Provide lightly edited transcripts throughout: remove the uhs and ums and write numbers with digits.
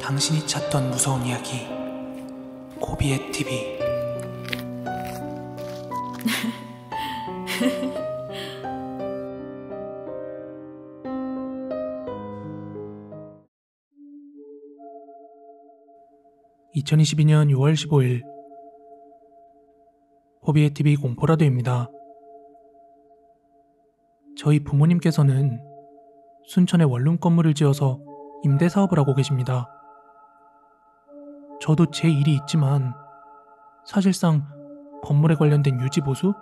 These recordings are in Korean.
당신이 찾던 무서운 이야기 고비의 TV. (2022년 6월 15일) 고비의 TV 공포라디오입니다. 저희 부모님께서는 순천에 원룸 건물을 지어서 임대 사업을 하고 계십니다. 저도 제 일이 있지만 사실상 건물에 관련된 유지 보수,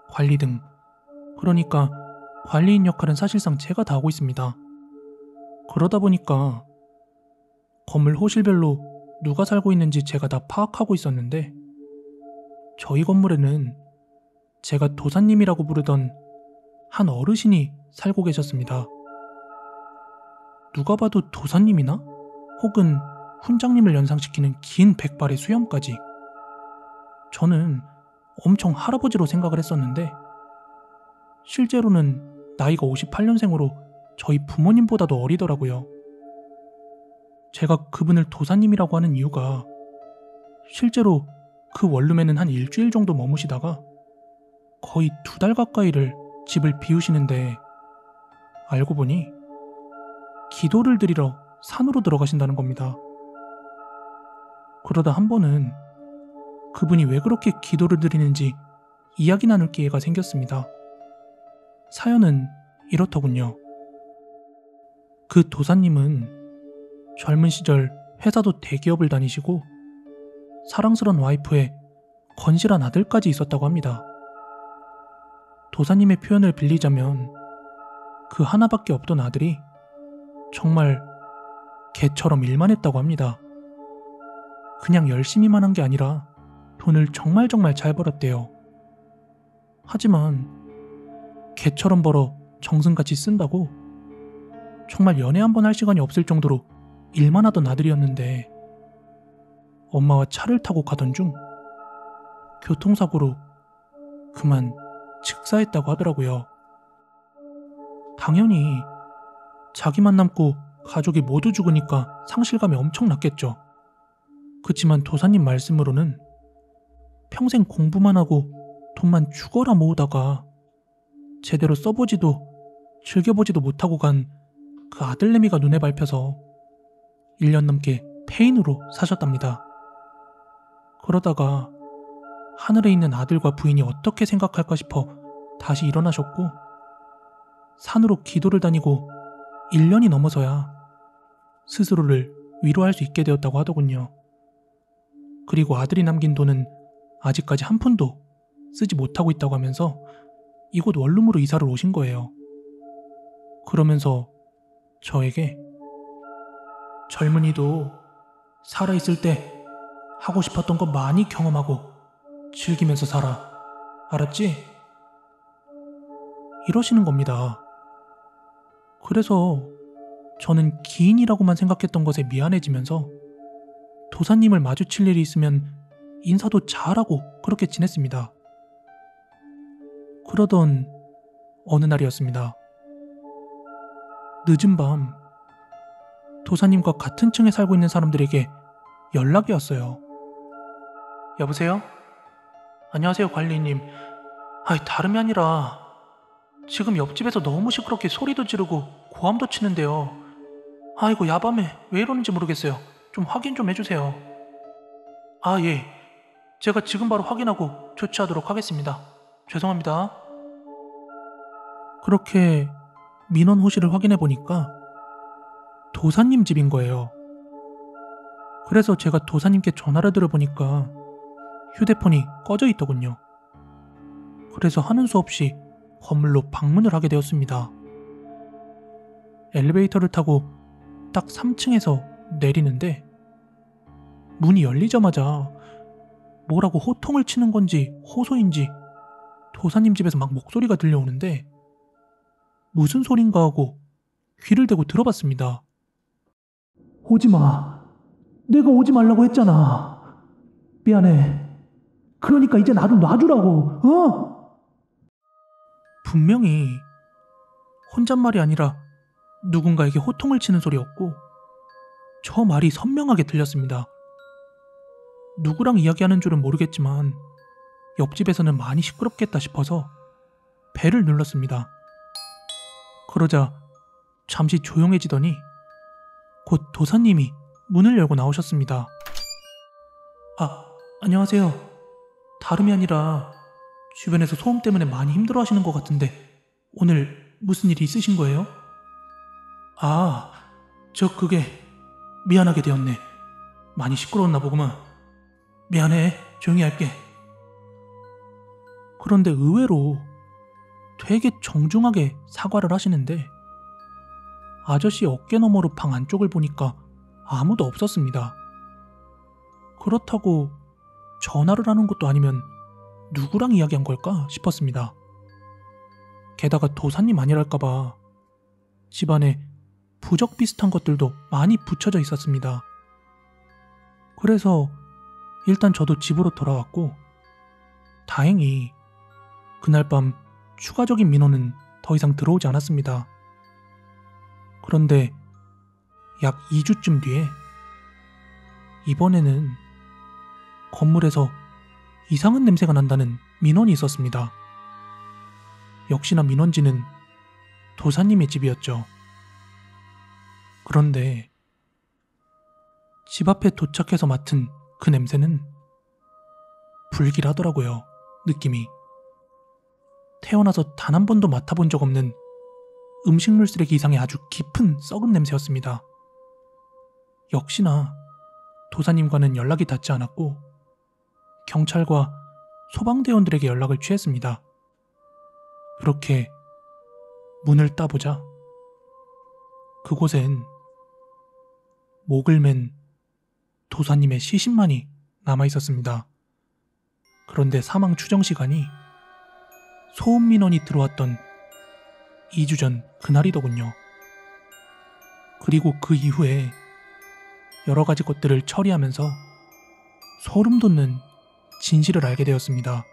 관리 등, 그러니까 관리인 역할은 사실상 제가 다 하고 있습니다. 그러다 보니까 건물 호실별로 누가 살고 있는지 제가 다 파악하고 있었는데, 저희 건물에는 제가 도사님이라고 부르던 한 어르신이 살고 계셨습니다. 누가 봐도 도사님이나 혹은 훈장님을 연상시키는 긴 백발의 수염까지. 저는 엄청 할아버지로 생각을 했었는데 실제로는 나이가 58년생으로 저희 부모님보다도 어리더라고요. 제가 그분을 도사님이라고 하는 이유가 실제로 그 원룸에는 한 일주일 정도 머무시다가 거의 2달 가까이를 집을 비우시는데, 알고 보니 기도를 드리러 산으로 들어가신다는 겁니다. 그러다 한 번은 그분이 왜 그렇게 기도를 드리는지 이야기 나눌 기회가 생겼습니다. 사연은 이렇더군요. 그 도사님은 젊은 시절 회사도 대기업을 다니시고 사랑스런 와이프에 건실한 아들까지 있었다고 합니다. 도사님의 표현을 빌리자면 그 하나밖에 없던 아들이 정말 개처럼 일만 했다고 합니다. 그냥 열심히만 한 게 아니라 돈을 정말 잘 벌었대요. 하지만 개처럼 벌어 정승같이 쓴다고 정말 연애 한 번 할 시간이 없을 정도로 일만 하던 아들이었는데, 엄마와 차를 타고 가던 중 교통사고로 그만 즉사했다고 하더라고요. 당연히 자기만 남고 가족이 모두 죽으니까 상실감이 엄청 났겠죠. 그치만 도사님 말씀으로는 평생 공부만 하고 돈만 죽어라 모으다가 제대로 써보지도 즐겨보지도 못하고 간 그 아들내미가 눈에 밟혀서 1년 넘게 폐인으로 사셨답니다. 그러다가 하늘에 있는 아들과 부인이 어떻게 생각할까 싶어 다시 일어나셨고, 산으로 기도를 다니고 1년이 넘어서야 스스로를 위로할 수 있게 되었다고 하더군요. 그리고 아들이 남긴 돈은 아직까지 한 푼도 쓰지 못하고 있다고 하면서 이곳 원룸으로 이사를 오신 거예요. 그러면서 저에게 젊은이도 살아있을 때 하고 싶었던 거 많이 경험하고 즐기면서 살아. 알았지? 이러시는 겁니다. 그래서 저는 기인이라고만 생각했던 것에 미안해지면서 도사님을 마주칠 일이 있으면 인사도 잘하고 그렇게 지냈습니다. 그러던 어느 날이었습니다. 늦은 밤 도사님과 같은 층에 살고 있는 사람들에게 연락이 왔어요. 여보세요? 안녕하세요, 관리님. 다름이 아니라 지금 옆집에서 너무 시끄럽게 소리도 지르고 고함도 치는데요. 아이고, 야밤에 왜 이러는지 모르겠어요. 좀 확인 좀 해주세요. 예. 제가 지금 바로 확인하고 조치하도록 하겠습니다. 죄송합니다. 그렇게 민원 호실을 확인해보니까 도사님 집인 거예요. 그래서 제가 도사님께 전화를 드려보니까 휴대폰이 꺼져 있더군요. 그래서 하는 수 없이 건물로 방문을 하게 되었습니다. 엘리베이터를 타고 딱 3층에서 내리는데 문이 열리자마자 뭐라고 호통을 치는 건지 호소인지 도사님 집에서 막 목소리가 들려오는데 무슨 소린가 하고 귀를 대고 들어봤습니다. 오지마. 내가 오지 말라고 했잖아. 미안해. 그러니까 이제 나 좀 놔주라고. 분명히 혼잣말이 아니라 누군가에게 호통을 치는 소리였고, 저 말이 선명하게 들렸습니다. 누구랑 이야기하는 줄은 모르겠지만 옆집에서는 많이 시끄럽겠다 싶어서 벨을 눌렀습니다. 그러자 잠시 조용해지더니 곧 도사님이 문을 열고 나오셨습니다. 안녕하세요. 다름이 아니라 주변에서 소음 때문에 많이 힘들어하시는 것 같은데 오늘 무슨 일이 있으신 거예요? 그게 미안하게 되었네. 많이 시끄러웠나 보구만. 미안해. 조용히 할게. 그런데 의외로 되게 정중하게 사과를 하시는데 아저씨 어깨 너머로 방 안쪽을 보니까 아무도 없었습니다. 그렇다고 전화를 하는 것도 아니면 누구랑 이야기한 걸까 싶었습니다. 게다가 도사님 아니랄까봐 집안에 부적 비슷한 것들도 많이 붙여져 있었습니다. 그래서 일단 저도 집으로 돌아왔고 다행히 그날 밤 추가적인 민원은 더 이상 들어오지 않았습니다. 그런데 약 2주쯤 뒤에 이번에는 건물에서 이상한 냄새가 난다는 민원이 있었습니다. 역시나 민원지는 도사님의 집이었죠. 그런데 집 앞에 도착해서 맡은 그 냄새는 불길하더라고요. 느낌이. 태어나서 단 한 번도 맡아본 적 없는 음식물 쓰레기 이상의 아주 깊은 썩은 냄새였습니다. 역시나 도사님과는 연락이 닿지 않았고 경찰과 소방대원들에게 연락을 취했습니다. 그렇게 문을 따보자 그곳엔 목을 맨 도사님의 시신만이 남아있었습니다. 그런데 사망 추정 시간이 소음 민원이 들어왔던 2주 전 그날이더군요. 그리고 그 이후에 여러 가지 것들을 처리하면서 소름 돋는 진실을 알게 되었습니다.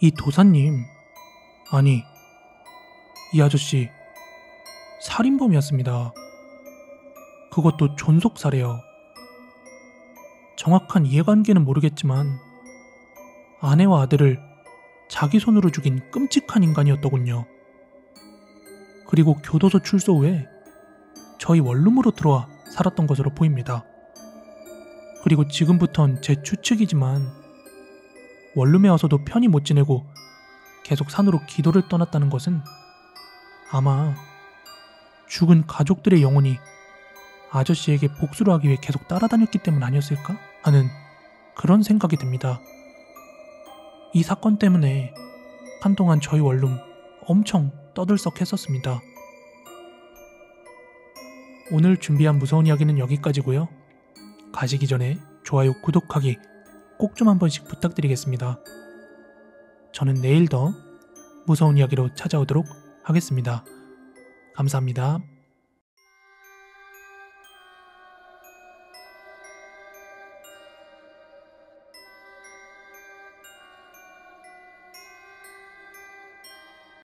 이 도사님, 아니, 이 아저씨 살인범이었습니다. 그것도 존속살해요. 정확한 이해관계는 모르겠지만 아내와 아들을 자기 손으로 죽인 끔찍한 인간이었더군요. 그리고 교도소 출소 후에 저희 원룸으로 들어와 살았던 것으로 보입니다. 그리고 지금부턴 제 추측이지만 원룸에 와서도 편히 못 지내고 계속 산으로 기도를 떠났다는 것은 아마 죽은 가족들의 영혼이 아저씨에게 복수를 하기 위해 계속 따라다녔기 때문 아니었을까 하는 그런 생각이 듭니다. 이 사건 때문에 한동안 저희 원룸 엄청 떠들썩했었습니다. 오늘 준비한 무서운 이야기는 여기까지고요. 가시기 전에 좋아요, 구독하기 꼭 좀 한 번씩 부탁드리겠습니다. 저는 내일 더 무서운 이야기로 찾아오도록 하겠습니다. 감사합니다.